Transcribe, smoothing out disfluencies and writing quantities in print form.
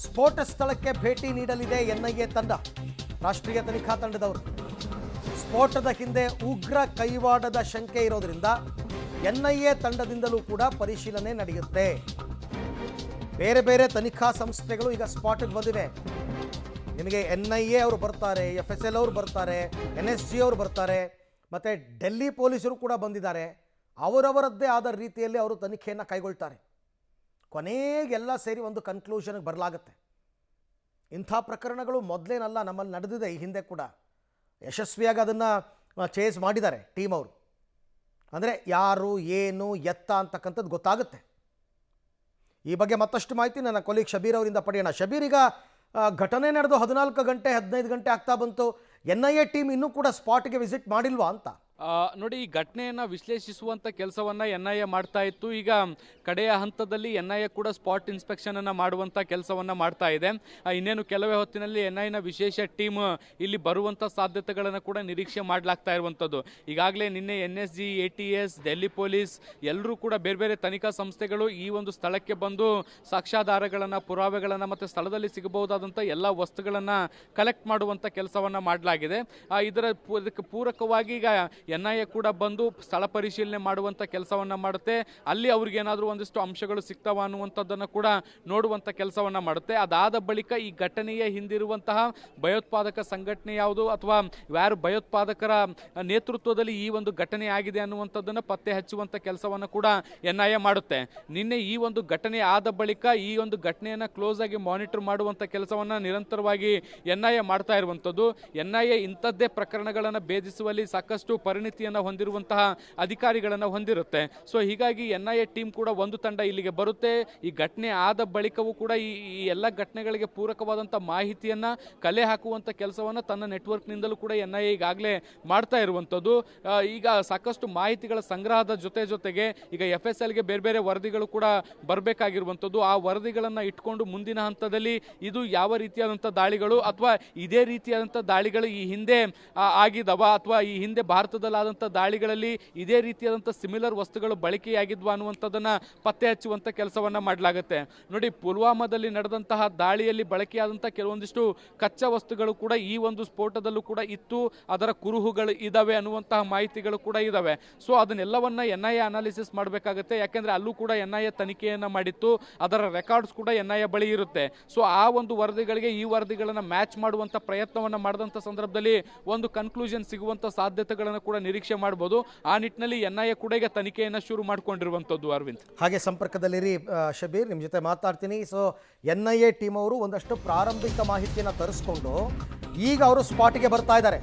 ಸ್ಫೋಟ ಸ್ಥಳಕ್ಕೆ ಭೇಟಿ ನೀಡಲಿದೆ ಎನ್ಐಎ ತಂಡ. ರಾಷ್ಟ್ರೀಯ ತನಿಖಾ ತಂಡದವರು ಸ್ಫೋಟದ ಹಿಂದೆ ಉಗ್ರ ಕೈವಾಡದ ಶಂಕೆ ಇರೋದ್ರಿಂದ ಎನ್ಐಎ ತಂಡದಿಂದಲೂ ಕೂಡ ಪರಿಶೀಲನೆ ನಡೆಯುತ್ತೆ. ಬೇರೆ ಬೇರೆ ತನಿಖಾ ಸಂಸ್ಥೆಗಳು ಈಗ ಸ್ಪಾಟ್ಗೆ ಬಂದಿವೆ. ನಿಮಗೆ ಎನ್ಐಎ ಅವರು ಬರ್ತಾರೆ, FSL ಅವರು ಬರ್ತಾರೆ, NSG ಅವರು ಬರ್ತಾರೆ, ಮತ್ತು ಡೆಲ್ಲಿ ಪೊಲೀಸರು ಕೂಡ ಬಂದಿದ್ದಾರೆ. ಅವರವರದ್ದೇ ಆದ ರೀತಿಯಲ್ಲಿ ಅವರು ತನಿಖೆಯನ್ನು ಕೈಗೊಳ್ತಾರೆ. ಕೊನೆಗೆಲ್ಲ ಸೇರಿ ಒಂದು ಕನ್ಕ್ಲೂಷನ್ಗೆ ಬರಲಾಗುತ್ತೆ. ಇಂಥ ಪ್ರಕರಣಗಳು ಮೊದಲೇನಲ್ಲ, ನಮ್ಮಲ್ಲಿ ನಡೆದಿದೆ ಈ ಹಿಂದೆ ಕೂಡ. ಯಶಸ್ವಿಯಾಗಿ ಅದನ್ನು ಚೇಸ್ ಮಾಡಿದ್ದಾರೆ ಟೀಮ್ ಅವರು. ಅಂದರೆ ಯಾರು ಏನು ಎತ್ತ ಅಂತಕ್ಕಂಥದ್ದು ಗೊತ್ತಾಗುತ್ತೆ. ಈ ಬಗ್ಗೆ ಮತ್ತಷ್ಟು ಮಾಹಿತಿ ನನ್ನ ಕೊಲೀಗ್ ಶಬೀರ್ ಅವರಿಂದ ಪಡೆಯೋಣ. ಶಬೀರ್, ಈಗ ಘಟನೆ ನಡೆದು 14 ಗಂಟೆ 15 ಗಂಟೆ ಆಗ್ತಾ ಬಂತು. NIA ಟೀಮ್ ಇನ್ನೂ ಕೂಡ ಸ್ಪಾಟ್ಗೆ ವಿಸಿಟ್ ಮಾಡಿಲ್ವಾ ಅಂತ? ನೋಡಿ, ಈ ಘಟನೆಯನ್ನು ವಿಶ್ಲೇಷಿಸುವಂಥ ಕೆಲಸವನ್ನು NIA ಮಾಡ್ತಾ ಇತ್ತು. ಈಗ ಕಡೆಯ ಹಂತದಲ್ಲಿ NIA ಕೂಡ ಸ್ಪಾಟ್ ಇನ್ಸ್ಪೆಕ್ಷನ್ ಅನ್ನು ಮಾಡುವಂಥ ಕೆಲಸವನ್ನು ಮಾಡ್ತಾ ಇದೆ. ಇನ್ನೇನು ಕೆಲವೇ ಹೊತ್ತಿನಲ್ಲಿ NIA ವಿಶೇಷ ಟೀಮ್ ಇಲ್ಲಿ ಬರುವಂಥ ಸಾಧ್ಯತೆಗಳನ್ನು ಕೂಡ ನಿರೀಕ್ಷೆ ಮಾಡಲಾಗ್ತಾ ಇರುವಂಥದ್ದು. ಈಗಾಗಲೇ ನಿನ್ನೆ NSG, ATS, ಡೆಲ್ಲಿ ಪೊಲೀಸ್ ಎಲ್ಲರೂ ಕೂಡ ಬೇರೆ ಬೇರೆ ತನಿಖಾ ಸಂಸ್ಥೆಗಳು ಈ ಒಂದು ಸ್ಥಳಕ್ಕೆ ಬಂದು ಸಾಕ್ಷ್ಯಾಧಾರಗಳನ್ನು, ಪುರಾವೆಗಳನ್ನು ಮತ್ತು ಸ್ಥಳದಲ್ಲಿ ಸಿಗಬಹುದಾದಂಥ ಎಲ್ಲ ವಸ್ತುಗಳನ್ನು ಕಲೆಕ್ಟ್ ಮಾಡುವಂಥ ಕೆಲಸವನ್ನು ಮಾಡಲಾಗಿದೆ. ಇದಕ್ಕೆ ಪೂರಕವಾಗಿ ಈಗ NIA ಕೂಡ ಬಂದು ಸ್ಥಳ ಪರಿಶೀಲನೆ ಮಾಡುವಂಥ ಕೆಲಸವನ್ನು ಮಾಡುತ್ತೆ. ಅಲ್ಲಿ ಅವ್ರಿಗೇನಾದರೂ ಒಂದಿಷ್ಟು ಅಂಶಗಳು ಸಿಗ್ತಾವ ಅನ್ನುವಂಥದ್ದನ್ನು ಕೂಡ ನೋಡುವಂಥ ಕೆಲಸವನ್ನು ಮಾಡುತ್ತೆ. ಅದಾದ ಬಳಿಕ ಈ ಘಟನೆಯ ಹಿಂದಿರುವಂತಹ ಭಯೋತ್ಪಾದಕ ಸಂಘಟನೆ ಯಾವುದು ಅಥವಾ ಯಾರು ಭಯೋತ್ಪಾದಕರ ನೇತೃತ್ವದಲ್ಲಿ ಈ ಒಂದು ಘಟನೆ ಆಗಿದೆ ಅನ್ನುವಂಥದ್ದನ್ನು ಪತ್ತೆ ಹಚ್ಚುವಂಥ ಕೆಲಸವನ್ನು ಕೂಡ NIA ಮಾಡುತ್ತೆ. ನಿನ್ನೆ ಈ ಒಂದು ಘಟನೆ ಆದ ಬಳಿಕ ಈ ಒಂದು ಘಟನೆಯನ್ನು ಕ್ಲೋಸ್ ಆಗಿ ಮಾನಿಟರ್ ಮಾಡುವಂಥ ಕೆಲಸವನ್ನು ನಿರಂತರವಾಗಿ NIA ಮಾಡ್ತಾ ಇರುವಂಥದ್ದು. NIA ಇಂಥದ್ದೇ ಪ್ರಕರಣಗಳನ್ನು ಭೇದಿಸುವಲ್ಲಿ ಸಾಕಷ್ಟು ಪರಿಣಿತಿಯನ್ನು ಹೊಂದಿರುವಂತಹ ಅಧಿಕಾರಿಗಳನ್ನು ಹೊಂದಿರುತ್ತೆ. ಸೊ ಹೀಗಾಗಿ NIA ಟೀಮ್ ಕೂಡ ಒಂದು ತಂಡ ಇಲ್ಲಿಗೆ ಬರುತ್ತೆ. ಈ ಘಟನೆ ಆದ ಬಳಿಕವೂ ಕೂಡ ಈ ಎಲ್ಲ ಘಟನೆಗಳಿಗೆ ಪೂರಕವಾದಂಥ ಮಾಹಿತಿಯನ್ನು ಕಲೆ ಹಾಕುವಂಥ ಕೆಲಸವನ್ನು ತನ್ನ ನೆಟ್ವರ್ಕ್ನಿಂದಲೂ ಕೂಡ NIA ಈಗಾಗಲೇ ಮಾಡ್ತಾ ಇರುವಂಥದ್ದು. ಈಗ ಸಾಕಷ್ಟು ಮಾಹಿತಿಗಳ ಸಂಗ್ರಹದ ಜೊತೆಗೆ ಈಗ FSLಗೆ ಬೇರೆ ಬೇರೆ ವರದಿಗಳು ಕೂಡ ಬರಬೇಕಾಗಿರುವಂಥದ್ದು. ಆ ವರದಿಗಳನ್ನು ಇಟ್ಕೊಂಡು ಮುಂದಿನ ಹಂತದಲ್ಲಿ ಇದು ಯಾವ ರೀತಿಯಾದಂಥ ದಾಳಿಗಳು ಅಥವಾ ಇದೇ ರೀತಿಯಾದಂಥ ದಾಳಿಗಳು ಈ ಹಿಂದೆ ಆಗಿದವ ಅಥವಾ ಈ ಹಿಂದೆ ಭಾರತದಲ್ಲಾದಂಥ ದಾಳಿಗಳಲ್ಲಿ ಇದೇ ರೀತಿಯಾದಂಥ ಸಿಮಿಲರ್ ವಸ್ತುಗಳು ಬಳಕೆಯಾಗಿದ್ವಾ ಅನ್ನುವಂಥದ್ದನ್ನು ಪತ್ತೆ ಹಚ್ಚುವಂಥ ಕೆಲಸವನ್ನು ಮಾಡಲಾಗುತ್ತೆ. ನೋಡಿ, ಪುಲ್ವಾಮಾದಲ್ಲಿ ನಡೆದಂತಹ ದಾಳಿಯಲ್ಲಿ ಬಳಕೆಯಾದಂಥ ಕೆಲವೊಂದಿಷ್ಟು ಕಚ್ಚಾ ವಸ್ತುಗಳು ಕೂಡ ಈ ಒಂದು ಸ್ಫೋಟದಲ್ಲೂ ಕೂಡ ಇತ್ತು, ಅದರ ಕುರುಹುಗಳು ಇದ್ದಾವೆ ಅನ್ನುವಂತಹ ಮಾಹಿತಿಗಳು ಕೂಡ ಇದ್ದಾವೆ. ಸೊ ಅದನ್ನೆಲ್ಲವನ್ನ NIA ಅನಾಲಿಸಿಸ್ ಮಾಡಬೇಕಾಗುತ್ತೆ. ಯಾಕೆಂದರೆ ಅಲ್ಲೂ ಕೂಡ NIA ತನಿಖೆಯನ್ನು ಮಾಡಿತ್ತು, ಅದರ ರೆಕಾರ್ಡ್ಸ್ ಕೂಡ NIA ಬಳಿ ಇರುತ್ತೆ. ಸೊ ಆ ಒಂದು ವರದಿಗಳಿಗೆ ಈ ವರದಿಗಳನ್ನು ಮ್ಯಾಚ್ ಮಾಡುವಂಥ ಪ್ರಯತ್ನವನ್ನು ಮಾಡಿದಂಥ ಸಂದರ್ಭದಲ್ಲಿ ಒಂದು ಕನ್ಕ್ಲೂಷನ್ ಸಿಗುವಂಥ ಸಾಧ್ಯತೆಗಳನ್ನು ಕೂಡ ನಿರೀಕ್ಷೆ ಮಾಡಬಹುದು. ಆ ನಿಟ್ಟಿನಲ್ಲಿ NIA ಕೂಡ ಈಗ ತನಿಖೆಯನ್ನು ಶುರು ಮಾಡಿಕೊಂಡಿರುವಂಥದ್ದು. ಅರವಿಂದ್, ಹಾಗೆ ಸಂಪರ್ಕದಲ್ಲಿರಿ ಶಬೀರ್, ನಿಮ್ಮ ಜೊತೆ ಮಾತಾಡ್ತೀನಿ. ಸೊ NIA ಟೀಮ್ ಅವರು ಒಂದಷ್ಟು ಪ್ರಾರಂಭಿಕ ಮಾಹಿತಿಯನ್ನು ತರಿಸ್ಕೊಂಡು ಈಗ ಅವರು ಸ್ಪಾಟ್ಗೆ ಬರ್ತಾ ಇದ್ದಾರೆ.